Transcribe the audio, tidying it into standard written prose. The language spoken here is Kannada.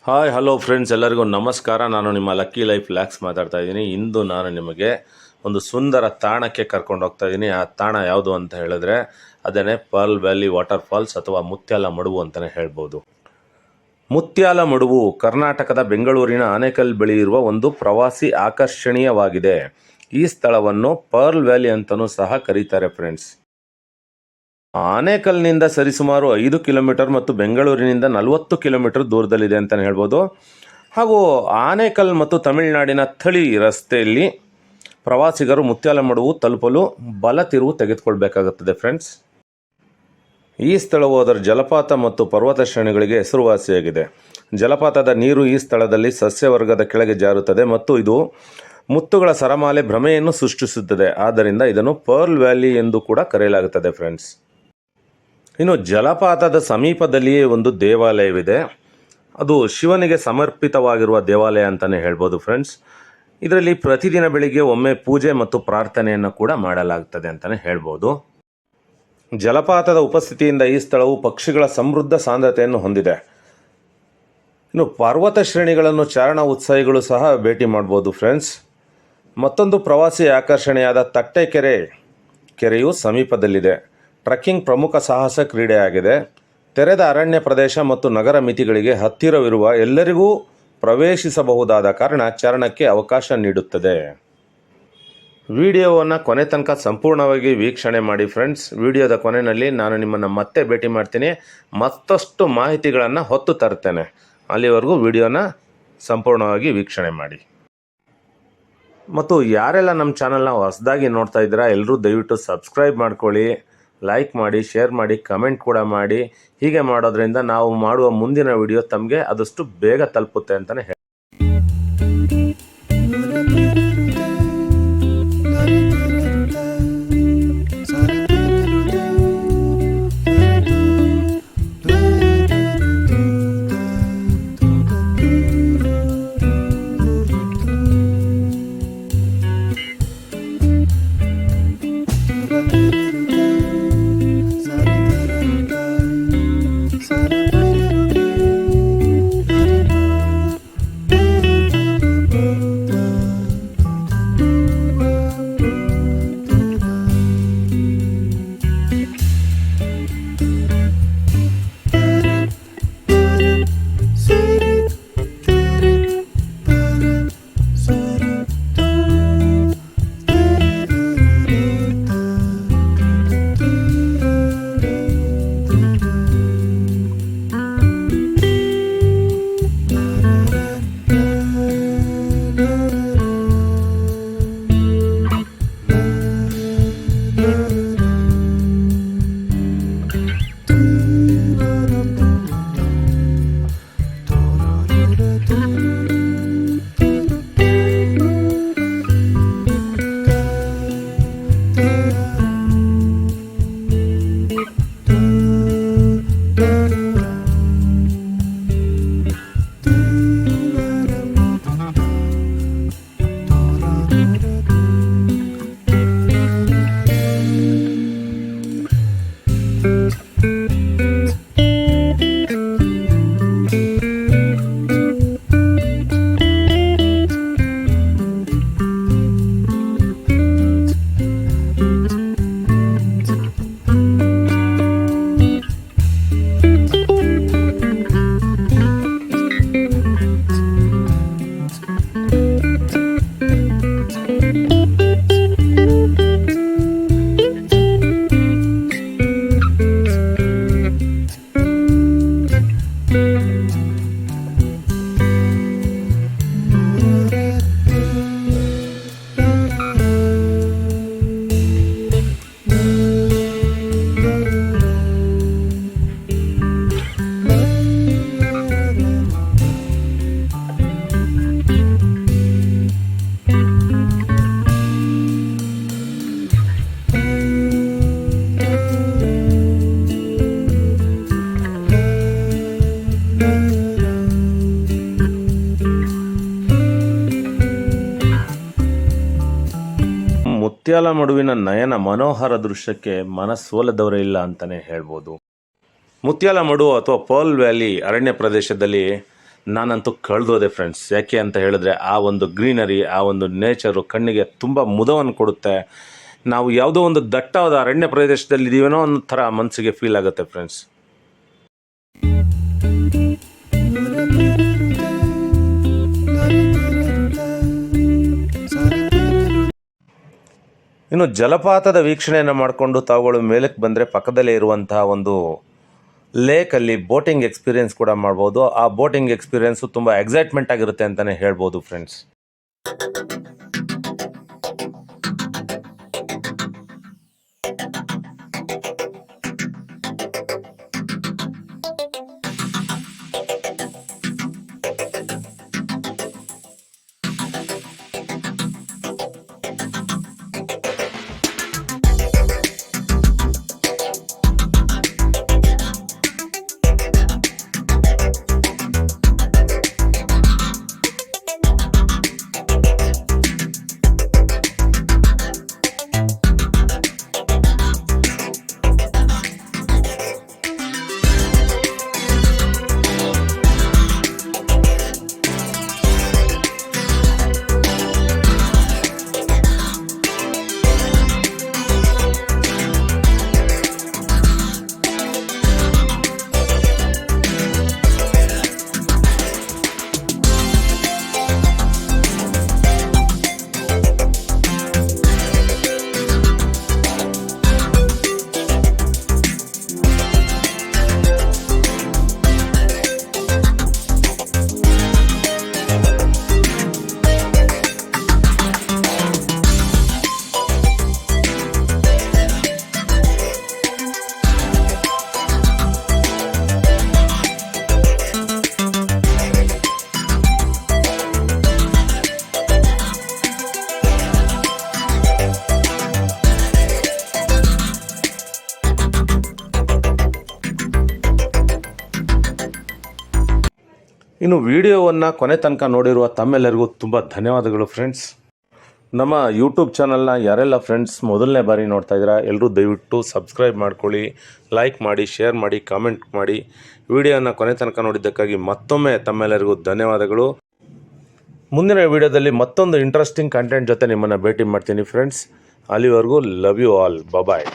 ಹಾಯ್ ಹಲೋ ಫ್ರೆಂಡ್ಸ್, ಎಲ್ಲರಿಗೂ ನಮಸ್ಕಾರ. ನಾನು ನಿಮ್ಮ ಲಕ್ಕಿ ಲೈಫ್ ಲ್ಯಾಕ್ಸ್ ಮಾತಾಡ್ತಾ ಇದ್ದೀನಿ. ಇಂದು ನಾನು ನಿಮಗೆ ಒಂದು ಸುಂದರ ತಾಣಕ್ಕೆ ಕರ್ಕೊಂಡು ಹೋಗ್ತಾ ಇದ್ದೀನಿ. ಆ ತಾಣ ಯಾವುದು ಅಂತ ಹೇಳಿದ್ರೆ ಅದೇ ಪರ್ಲ್ ವ್ಯಾಲಿ ವಾಟರ್ ಫಾಲ್ಸ್ ಅಥವಾ ಮುತ್ಯಾಲ ಮಡುವು ಅಂತಲೇ ಹೇಳ್ಬೋದು. ಮುತ್ಯಾಲ ಮಡುವು ಕರ್ನಾಟಕದ ಬೆಂಗಳೂರಿನ ಆನೇಕಲ್ ಬಳಿ ಇರುವ ಒಂದು ಪ್ರವಾಸಿ ಆಕರ್ಷಣೀಯವಾಗಿದೆ. ಈ ಸ್ಥಳವನ್ನು ಪರ್ಲ್ ವ್ಯಾಲಿ ಅಂತಲೂ ಸಹ ಕರೀತಾರೆ ಫ್ರೆಂಡ್ಸ್. ಆನೇಕಲ್ನಿಂದ ಸರಿಸುಮಾರು 5 ಕಿಲೋಮೀಟರ್ ಮತ್ತು ಬೆಂಗಳೂರಿನಿಂದ 40 ಕಿಲೋಮೀಟರ್ ದೂರದಲ್ಲಿದೆ ಅಂತಲೇ ಹೇಳ್ಬೋದು. ಹಾಗೂ ಆನೇಕಲ್ ಮತ್ತು ತಮಿಳುನಾಡಿನ ಥಳಿ ರಸ್ತೆಯಲ್ಲಿ ಪ್ರವಾಸಿಗರು ಮುತ್ಯಾಲ ಮಡುವು ತಲುಪಲು ಬಲ ತಿರುವು ತೆಗೆದುಕೊಳ್ಬೇಕಾಗುತ್ತದೆ ಫ್ರೆಂಡ್ಸ್. ಈ ಸ್ಥಳವು ಅದರ ಜಲಪಾತ ಮತ್ತು ಪರ್ವತ ಶ್ರೇಣಿಗಳಿಗೆ ಹೆಸರುವಾಸಿಯಾಗಿದೆ. ಜಲಪಾತದ ನೀರು ಈ ಸ್ಥಳದಲ್ಲಿ ಸಸ್ಯವರ್ಗದ ಕೆಳಗೆ ಜಾರುತ್ತದೆ ಮತ್ತು ಇದು ಮುತ್ತುಗಳ ಸರಮಾಲೆ ಭ್ರಮೆಯನ್ನು ಸೃಷ್ಟಿಸುತ್ತದೆ. ಆದ್ದರಿಂದ ಇದನ್ನು ಪರ್ಲ್ ವ್ಯಾಲಿ ಎಂದು ಕೂಡ ಕರೆಯಲಾಗುತ್ತದೆ ಫ್ರೆಂಡ್ಸ್. ಇನ್ನು ಜಲಪಾತದ ಸಮೀಪದಲ್ಲಿಯೇ ಒಂದು ದೇವಾಲಯವಿದೆ. ಅದು ಶಿವನಿಗೆ ಸಮರ್ಪಿತವಾಗಿರುವ ದೇವಾಲಯ ಅಂತಲೇ ಹೇಳ್ಬೋದು ಫ್ರೆಂಡ್ಸ್. ಇದರಲ್ಲಿ ಪ್ರತಿದಿನ ಬೆಳಿಗ್ಗೆ ಒಮ್ಮೆ ಪೂಜೆ ಮತ್ತು ಪ್ರಾರ್ಥನೆಯನ್ನು ಕೂಡ ಮಾಡಲಾಗ್ತದೆ ಅಂತಲೇ ಹೇಳ್ಬೋದು. ಜಲಪಾತದ ಉಪಸ್ಥಿತಿಯಿಂದ ಈ ಸ್ಥಳವು ಪಕ್ಷಿಗಳ ಸಮೃದ್ಧ ಸಾಂದ್ರತೆಯನ್ನು ಹೊಂದಿದೆ. ಇನ್ನು ಪರ್ವತ ಶ್ರೇಣಿಗಳನ್ನು ಚಾರಣ ಉತ್ಸಾಹಿಗಳು ಸಹ ಭೇಟಿ ಮಾಡ್ಬೋದು ಫ್ರೆಂಡ್ಸ್. ಮತ್ತೊಂದು ಪ್ರವಾಸಿ ಆಕರ್ಷಣೆಯಾದ ಕೆರೆಯು ಸಮೀಪದಲ್ಲಿದೆ. ಟ್ರೆಕ್ಕಿಂಗ್ ಪ್ರಮುಖ ಸಾಹಸ ಕ್ರೀಡೆಯಾಗಿದೆ. ತೆರೆದ ಅರಣ್ಯ ಪ್ರದೇಶ ಮತ್ತು ನಗರ ಮಿತಿಗಳಿಗೆ ಹತ್ತಿರವಿರುವ ಎಲ್ಲರಿಗೂ ಪ್ರವೇಶಿಸಬಹುದಾದ ಕಾರಣ ಚಾರಣಕ್ಕೆ ಅವಕಾಶ ನೀಡುತ್ತದೆ. ವಿಡಿಯೋವನ್ನು ಕೊನೆ ತನಕ ಸಂಪೂರ್ಣವಾಗಿ ವೀಕ್ಷಣೆ ಮಾಡಿ ಫ್ರೆಂಡ್ಸ್. ವಿಡಿಯೋದ ಕೊನೆಯಲ್ಲಿ ನಾನು ನಿಮ್ಮನ್ನು ಮತ್ತೆ ಭೇಟಿ ಮಾಡ್ತೀನಿ, ಮತ್ತಷ್ಟು ಮಾಹಿತಿಗಳನ್ನು ಹೊತ್ತು ತರ್ತೇನೆ. ಅಲ್ಲಿವರೆಗೂ ವಿಡಿಯೋನ ಸಂಪೂರ್ಣವಾಗಿ ವೀಕ್ಷಣೆ ಮಾಡಿ. ಮತ್ತು ಯಾರೆಲ್ಲ ನಮ್ಮ ಚಾನಲ್ನ ಹೊಸದಾಗಿ ನೋಡ್ತಾ ಇದ್ದೀರಾ ಎಲ್ಲರೂ ದಯವಿಟ್ಟು ಸಬ್ಸ್ಕ್ರೈಬ್ ಮಾಡ್ಕೊಳ್ಳಿ, ಲೈಕ್ ಮಾಡಿ, ಶೇರ್ ಮಾಡಿ, ಕಮೆಂಟ್ ಕೂಡ ಮಾಡಿ. ಹೀಗೆ ಮಾಡೋದ್ರಿಂದ ನಾವು ಮಾಡುವ ಮುಂದಿನ ವಿಡಿಯೋ ತಮಗೆ ಆದಷ್ಟು ಬೇಗ ತಲುಪುತ್ತೆ ಅಂತಲೇ ಹೇಳಿ. ಮುತ್ಯಾಲ ಮಡುವಿನ ನಯನ ಮನೋಹರ ದೃಶ್ಯಕ್ಕೆ ಮನಸೋಲದವರೇ ಇಲ್ಲ ಅಂತಲೇ ಹೇಳ್ಬೋದು. ಮುತ್ಯಾಲ ಮಡು ಅಥವಾ ಪರ್ಲ್ ವ್ಯಾಲಿ ಅರಣ್ಯ ಪ್ರದೇಶದಲ್ಲಿ ನಾನಂತೂ ಕಳೆದೋದೆ ಫ್ರೆಂಡ್ಸ್. ಯಾಕೆ ಅಂತ ಹೇಳಿದ್ರೆ ಆ ಒಂದು ಗ್ರೀನರಿ, ಆ ಒಂದು ನೇಚರು ಕಣ್ಣಿಗೆ ತುಂಬ ಮುದವನ್ನು ಕೊಡುತ್ತೆ. ನಾವು ಯಾವುದೋ ಒಂದು ದಟ್ಟವಾದ ಅರಣ್ಯ ಪ್ರದೇಶದಲ್ಲಿ ಇದೀವೇನೋ ಅನ್ನೋ ಥರ ಮನಸ್ಸಿಗೆ ಫೀಲ್ ಆಗುತ್ತೆ ಫ್ರೆಂಡ್ಸ್. ಇನ್ನು ಜಲಪಾತದ ವೀಕ್ಷಣೆಯನ್ನು ಮಾಡಿಕೊಂಡು ತಾವುಗಳು ಮೇಲಕ್ಕೆ ಬಂದರೆ ಪಕ್ಕದಲ್ಲೇ ಇರುವಂತಹ ಒಂದು ಲೇಕಲ್ಲಿ ಬೋಟಿಂಗ್ ಎಕ್ಸ್ಪೀರಿಯೆನ್ಸ್ ಕೂಡ ಮಾಡ್ಬೋದು. ಆ ಬೋಟಿಂಗ್ ಎಕ್ಸ್ಪೀರಿಯೆನ್ಸು ತುಂಬ ಎಕ್ಸೈಟ್ಮೆಂಟ್ ಆಗಿರುತ್ತೆ ಅಂತಲೇ ಹೇಳ್ಬೋದು ಫ್ರೆಂಡ್ಸ್. ಇನ್ನು ವಿಡಿಯೋವನ್ನು ಕೊನೆ ತನಕ ನೋಡಿರುವ ತಮ್ಮೆಲ್ಲರಿಗೂ ತುಂಬ ಧನ್ಯವಾದಗಳು ಫ್ರೆಂಡ್ಸ್. ನಮ್ಮ ಯೂಟ್ಯೂಬ್ ಚಾನಲ್ನ ಯಾರೆಲ್ಲ ಫ್ರೆಂಡ್ಸ್ ಮೊದಲನೇ ಬಾರಿ ನೋಡ್ತಾ ಇದ್ದೀರಾ ಎಲ್ಲರೂ ದಯವಿಟ್ಟು ಸಬ್ಸ್ಕ್ರೈಬ್ ಮಾಡ್ಕೊಳ್ಳಿ, ಲೈಕ್ ಮಾಡಿ, ಶೇರ್ ಮಾಡಿ, ಕಾಮೆಂಟ್ ಮಾಡಿ. ವಿಡಿಯೋನ ಕೊನೆ ತನಕ ನೋಡಿದ್ದಕ್ಕಾಗಿ ಮತ್ತೊಮ್ಮೆ ತಮ್ಮೆಲ್ಲರಿಗೂ ಧನ್ಯವಾದಗಳು. ಮುಂದಿನ ವಿಡಿಯೋದಲ್ಲಿ ಮತ್ತೊಂದು ಇಂಟ್ರೆಸ್ಟಿಂಗ್ ಕಂಟೆಂಟ್ ಜೊತೆ ನಿಮ್ಮನ್ನು ಭೇಟಿ ಮಾಡ್ತೀನಿ ಫ್ರೆಂಡ್ಸ್. ಅಲ್ಲಿವರೆಗೂ ಲವ್ ಯು ಆಲ್, ಬಾಯ್.